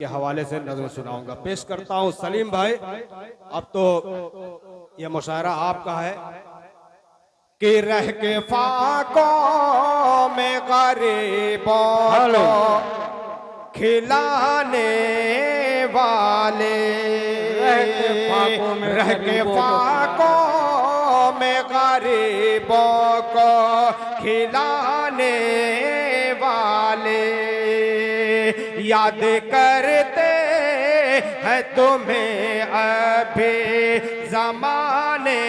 के हवाले से नज़्म सुनाऊंगा। पेश करता हूँ सलीम भाई। अब तो ये मुशायरा आपका है कि रह के फाकों में गरीबों को खिलाने वाले, रह के फाकों में गरीबों को खिलाने वाले, याद करते हैं तुम्हें अभी जमाने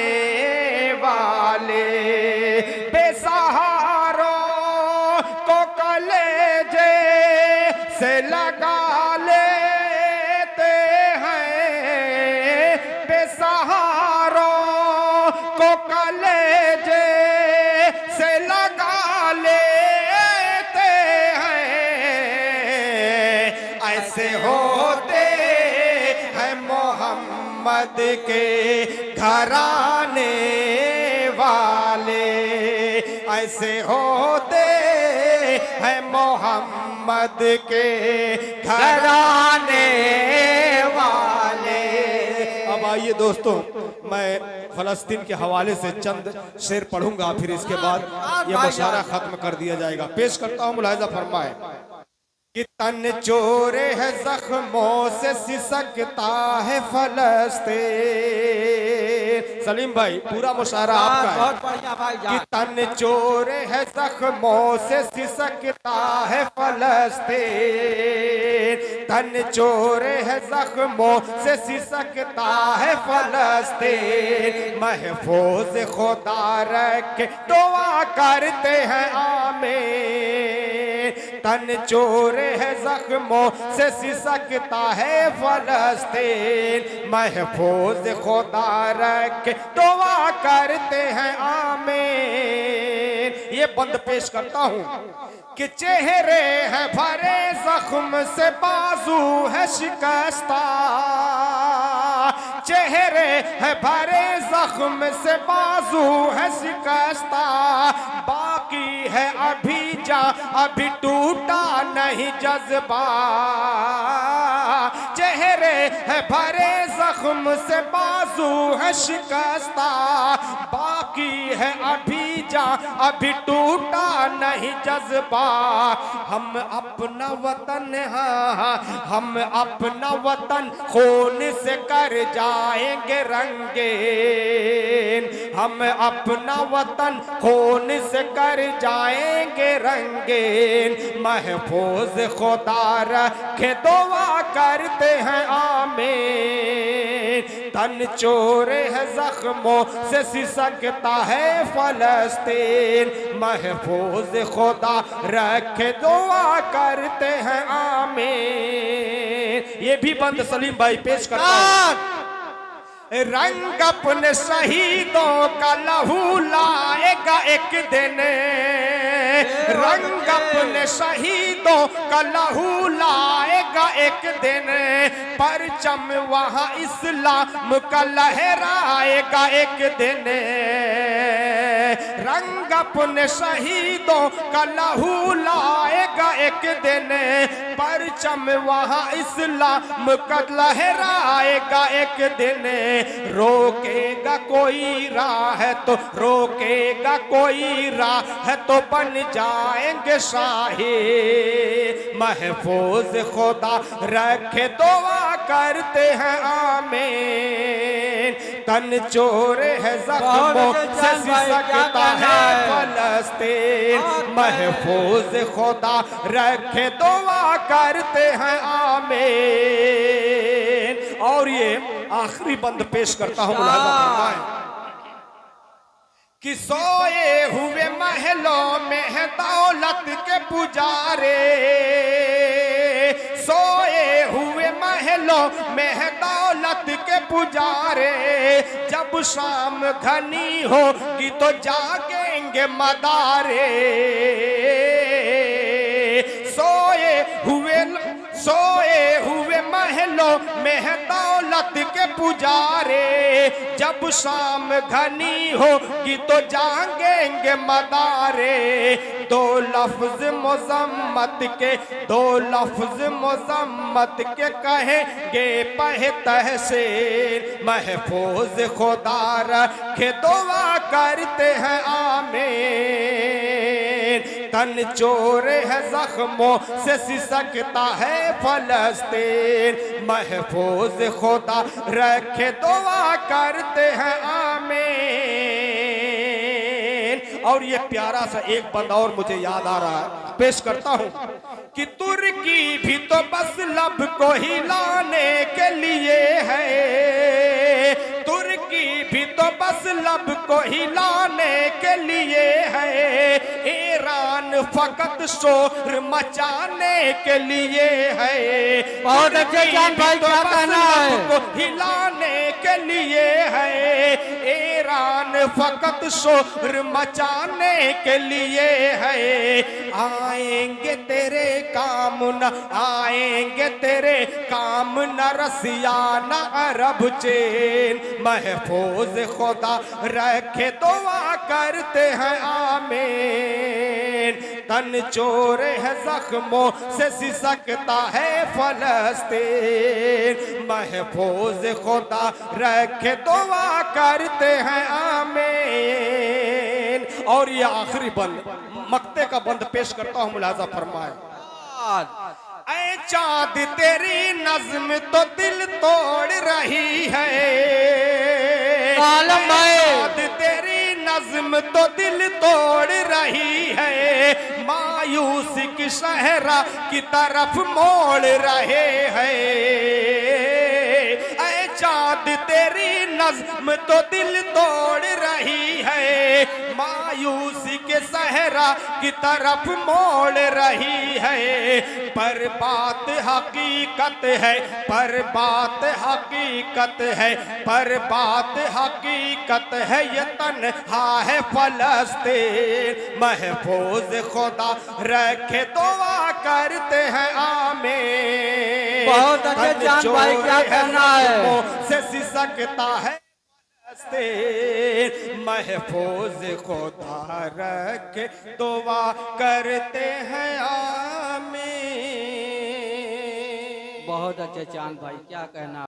वाले, बेसहारों को कलेजे से लगा लेते हैं, बेसहारों को कलेजे से लगा लेते हैं, ऐसे होते हैं मोहम्मद के घराने वाले, ऐसे होते हैं मोहम्मद के घराने वाले। अब आइए दोस्तों, मैं फलस्तीन के हवाले से चंद शेर पढ़ूंगा, फिर इसके बाद यह मुशायरा खत्म कर दिया जाएगा। पेश करता हूं, मुलाहिजा फरमाए कि तन चोर है जख्मों से सिसकता है फलस्तीन। सलीम भाई पूरा मुशायरा आपका है कि तन चोर है जख्मों से सिसकता है फलस्तीन, तन चोर है जख्मों से सिसकता है फलस्तीन, महफूज खुदा रखे दुआ करते हैं आमीन, तन चोर है जख्मों से सिसकता है फलस्तीन, महफूज खुदा रखे दुआ करते हैं आमीन। ये बंद पेश करता हूं कि चेहरे हैं भरे जख्म से बाजू है शिकस्ता, चेहरे हैं भरे जख्म से बाजू है शिकस्ता, बाकी है अभी जा अभी टूटा नहीं जज्बा, चेहरे है भरे जख्म से बाजू है शिकस्ता, बाकी है अभी जा अभी टूटा नहीं जज्बा, हम अपना वतन, हाँ हम अपना वतन खून से कर जाएंगे रंगीन, हम अपना वतन खून से कर जाएंगे रंगीन, महफूज खुदा रखे दुआ करते हैं आमीन, तन चोर है जख्मों से सिसकता है फलस्तीन, महफूज खुदा रखे दुआ करते हैं आमीन। ये भी बंद सलीम भाई पेश करता हूं। रंग अपने शहीदों का लहू लाएगा एक दिन, रंग अपने शहीदों का लहू लाएगा एक दिन, परचम वहां इस्लाम का लहराएगा एक दिन, रंग अपने शहीदों का लहू लाएगा एक दिन, परचम वहां इस्लाम का लहराएगा एक दिन, रोकेगा कोई राह तो रोकेगा कोई राह तो बन जाएंगे शाही, महफूज खुदा रखे दुआ करते हैं आमीन, तन चोर है जख्मों से सिसकता है फलस्तीन, महफूज खुदा रखे दुआ करते हैं आमीन। और ये आखिरी बंद पेश करता हूं, मुलाहिजा फरमाएं कि सोए हुए महलों में है दौलत के पुजारे, सोए हुए महलों में है दौलत के पुजारे, जब शाम घनी होगी तो जागेंगे मदारे, सोए हुए महलों में है दौलत के पुजारे, जब शाम घनी होगी तो जाएंगे मदारे। दो लफ्ज मुज़म्मत के, दो लफ्ज मुज़म्मत के कहेंगे पह तहसीन, महफूज खुदा रखे दुआ करते हैं आमीन। तन चोर है जख्मों से सिसकता है फलस्तीन, महफूज खुदा रखे दुआ करते हैं आमीन। और ये प्यारा सा एक बंद और मुझे याद आ रहा है, पेश करता हूँ कि तुर्की भी तो बस लब को हिलाने के लिए है, तुर्की भी तो बस लब को हिलाने के लिए है, ईरान फकत शोर मचाने के लिए है। बहुत अच्छे जान भाई, क्या कहना है? को हिलाने के लिए है, ईरान फकत शोर मचाने के लिए है। आएंगे तेरे काम न, आएंगे तेरे काम न रसिया न अरब चीन, महफूज खुदा रखे दुआ करते हैं आमीन। तन चोर है जख्मों से सिसकता है फलस्तीन, महफूज खुदा रखे दुआ करते हैं आमीन। और ये आखिरी बंद, मक्ते का बंद पेश करता हूं, मुलाजा फरमाए। ऐ चाँद तेरी नज़्म तो दिल तोड़ रही है, चाँद तेरी नज़्म तो दिल तोड़ रही है, मायूसी की सहरा की तरफ मोड़ रहे हैं। ऐ चाँद तेरी नज़्म तो दिल तोड़ रही है, मायूसी के सहरा की तरफ मोड़ रही है। पर बात हकीकत है, पर बात हकीकत है, पर बात हकीकत है, ये तन्हा है फलस्तीन, महफूज खुदा रखे दुआ करते हैं आमीन। बहुत अच्छे जान भाई, क्या कहना है? से सिसकता है महफूज खुदा रखे दुआ करते हैं आमीन। बहुत अच्छे चांद भाई, क्या कहना।